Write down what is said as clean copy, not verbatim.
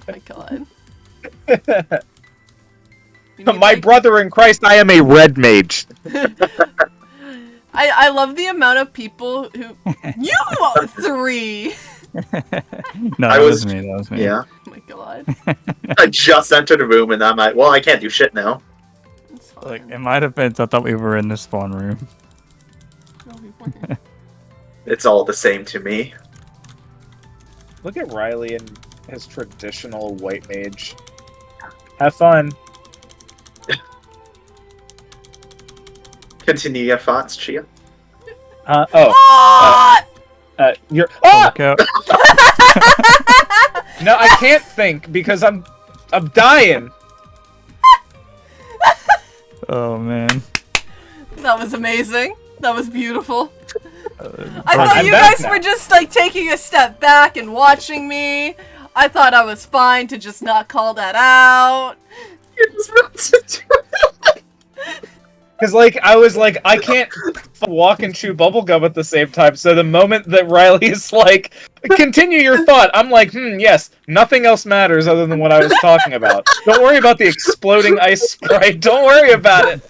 my god. My brother in Christ, I am a red mage. I love the amount of people who... You 3! No, that was me. That was me. Yeah. Oh my god. I just entered the room and I'm like, well, I can't do shit now. It's fine. Like, it might have been. I thought we were in the spawn room. No, we weren't. It's all the same to me. Look at Riley and his traditional white mage. Have fun. Continue your thoughts, Chia. You're. Look out. No, I can't think because I'm dying. Oh man. That was amazing. That was beautiful. I thought I'm you back guys now. were just like taking a step back and watching me. I thought I was fine to just not call that out. You just meant to do Because, like, I was like, I can't walk and chew bubblegum at the same time, so the moment that Riley is like, continue your thought, I'm like, yes, nothing else matters other than what I was talking about. Don't worry about the exploding ice sprite, don't worry about it.